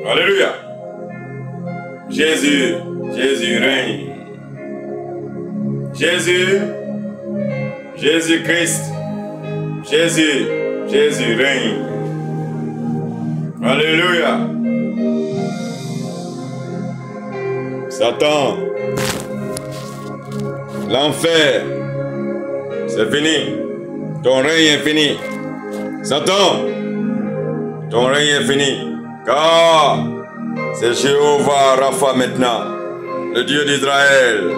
Alléluia. Jésus, Jésus règne. Jésus, Jésus-Christ. Jésus, Jésus règne. Alléluia. Satan, l'enfer, c'est fini. Ton règne est fini. Satan, ton règne est fini. Car c'est Jéhovah Rapha maintenant, le Dieu d'Israël.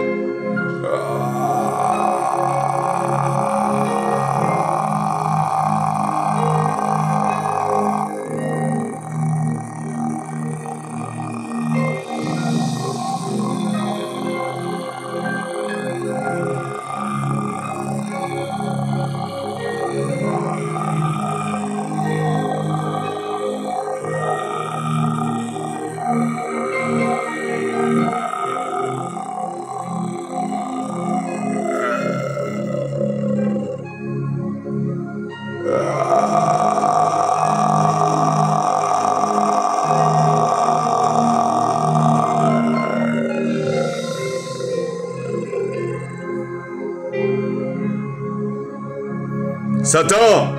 Satan,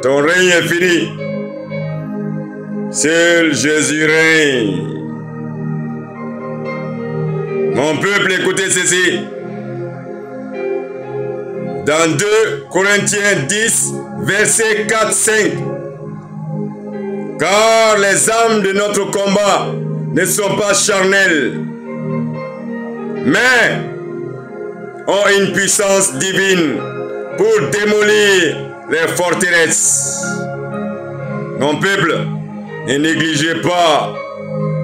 ton règne est fini. Seul Jésus règne. Mon peuple, écoutez ceci. Dans 2 Corinthiens 10, versets 4-5. Car les armes de notre combat ne sont pas charnelles, mais ont une puissance divine pour démolir les forteresses. Mon peuple, ne négligez pas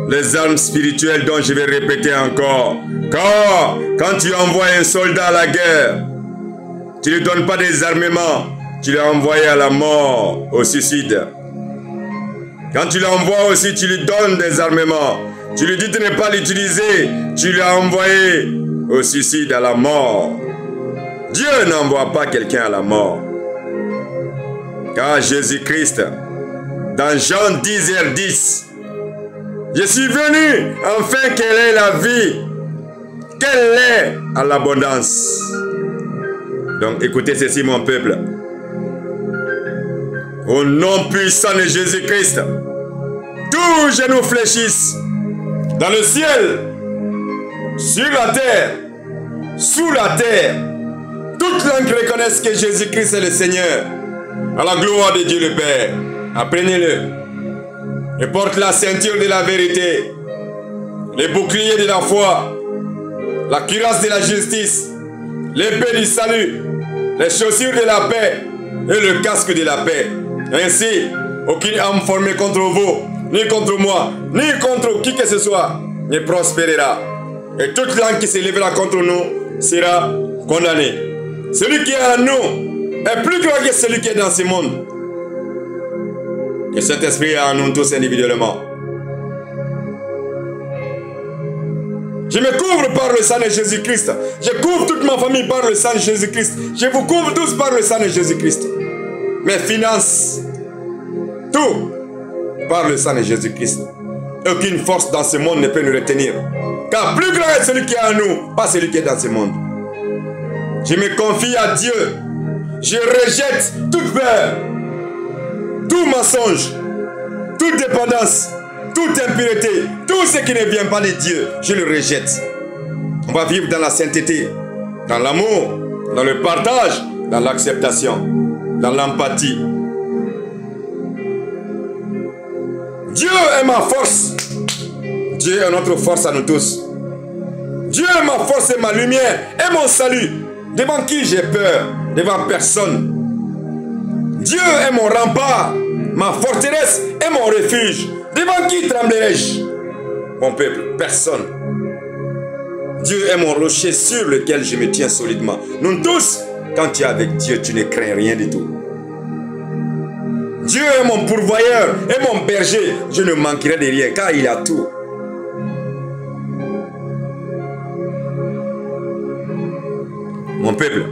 les armes spirituelles dont je vais répéter encore. Car quand tu envoies un soldat à la guerre, tu ne lui donnes pas des armements, tu l'as envoyé à la mort, au suicide. Quand tu l'envoies aussi, tu lui donnes des armements. Tu lui dis de ne pas l'utiliser, tu l'as envoyé au suicide, à la mort. Dieu n'envoie pas quelqu'un à la mort. Car Jésus-Christ, dans Jean 10:10, je suis venu afin qu'elle ait la vie, qu'elle l'ait à l'abondance. Donc écoutez ceci, mon peuple. Au nom puissant de Jésus-Christ, tous genoux fléchissent dans le ciel, sur la terre, sous la terre. Toute langue reconnaissent que Jésus-Christ est le Seigneur, à la gloire de Dieu le Père. Apprenez-le. Et porte la ceinture de la vérité, les boucliers de la foi, la cuirasse de la justice, l'épée du salut, les chaussures de la paix et le casque de la paix. Ainsi, aucune âme formée contre vous, ni contre moi, ni contre qui que ce soit, ne prospérera. Et toute langue qui s'élèvera contre nous sera condamnée. Celui qui est en nous est plus grand que celui qui est dans ce monde. Que cet esprit est en nous tous individuellement. Je me couvre par le sang de Jésus-Christ. Je couvre toute ma famille par le sang de Jésus-Christ. Je vous couvre tous par le sang de Jésus-Christ. Mes finances, tout par le sang de Jésus-Christ. Aucune force dans ce monde ne peut nous retenir. Car plus grand est celui qui est en nous, pas celui qui est dans ce monde. Je me confie à Dieu. Je rejette toute peur, tout mensonge, toute dépendance, toute impureté, tout ce qui ne vient pas de Dieu, je le rejette. On va vivre dans la sainteté, dans l'amour, dans le partage, dans l'acceptation, dans l'empathie. Dieu est ma force. Dieu est notre force à nous tous. Dieu est ma force et ma lumière et mon salut. Devant qui j'ai peur? Devant personne. Dieu est mon rempart, ma forteresse et mon refuge. Devant qui tremblerai-je? Mon peuple, personne. Dieu est mon rocher sur lequel je me tiens solidement. Nous tous, quand tu es avec Dieu, tu ne crains rien du tout. Dieu est mon pourvoyeur et mon berger. Je ne manquerai de rien car il a tout. Mon peuple,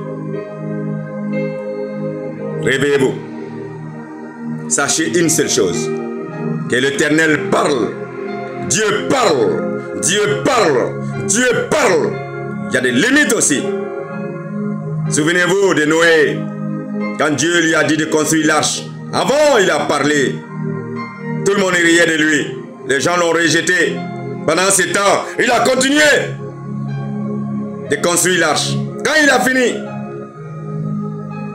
réveillez-vous. Sachez une seule chose. Que l'Éternel parle. Dieu parle. Dieu parle. Dieu parle. Il y a des limites aussi. Souvenez-vous de Noé. Quand Dieu lui a dit de construire l'arche. Avant, il a parlé. Tout le monde riait de lui. Les gens l'ont rejeté. Pendant ce temps, il a continué de construire l'arche. Quand il a fini,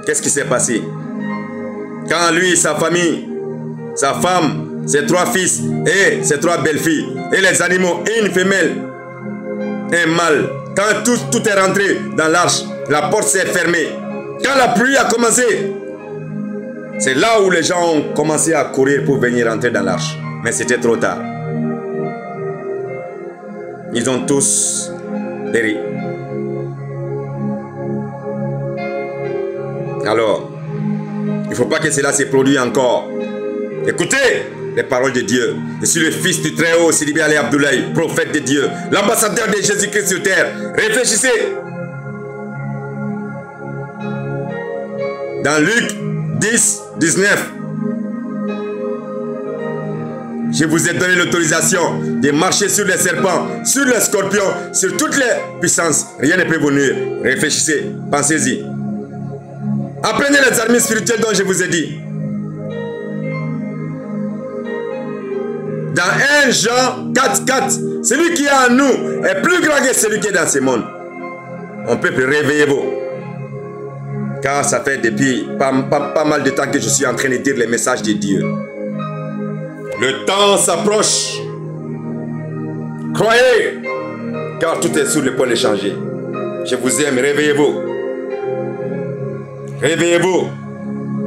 qu'est-ce qui s'est passé? Quand lui, sa famille, sa femme, ses 3 fils et ses 3 belles-filles, et les animaux, et une femelle, un mâle, quand tout est rentré dans l'arche, la porte s'est fermée. Quand la pluie a commencé, c'est là où les gens ont commencé à courir pour venir entrer dans l'arche. Mais c'était trop tard. Ils ont tous péri. Alors, il ne faut pas que cela se produise encore. Écoutez les paroles de Dieu. Je suis le fils du Très-Haut, Sidi Ali Abdoulaye, prophète de Dieu, l'ambassadeur de Jésus-Christ sur terre. Réfléchissez. Dans Luc 10, 19, je vous ai donné l'autorisation de marcher sur les serpents, sur les scorpions, sur toutes les puissances. Rien ne peut vous nuire. Réfléchissez, pensez-y. Apprenez les armes spirituelles dont je vous ai dit. Dans 1 Jean 4,4, celui qui est en nous est plus grand que celui qui est dans ce monde. Mon peuple, réveillez-vous. Car ça fait depuis pas mal de temps que je suis en train de dire les messages de Dieu. Le temps s'approche. Croyez, car tout est sur le point de changer. Je vous aime, réveillez-vous. Réveillez-vous.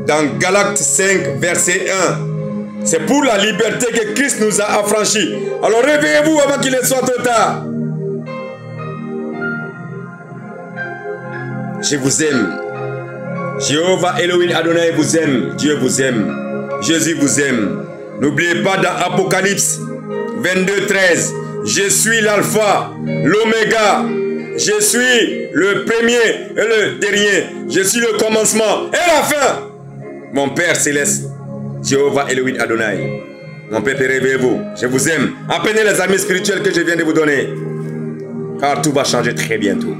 Dans Galates 5, verset 1. C'est pour la liberté que Christ nous a affranchis. Alors réveillez-vous avant qu'il ne soit trop tard. Je vous aime. Jéhovah Elohim Adonai vous aime. Dieu vous aime. Jésus vous aime. N'oubliez pas dans Apocalypse 22, 13. Je suis l'alpha, l'oméga. Je suis le premier et le dernier. Je suis le commencement et la fin. Mon Père céleste, Jéhovah Elohim Adonai. Mon peuple, réveillez-vous. Je vous aime. Apprenez les amis spirituels que je viens de vous donner. Car tout va changer très bientôt.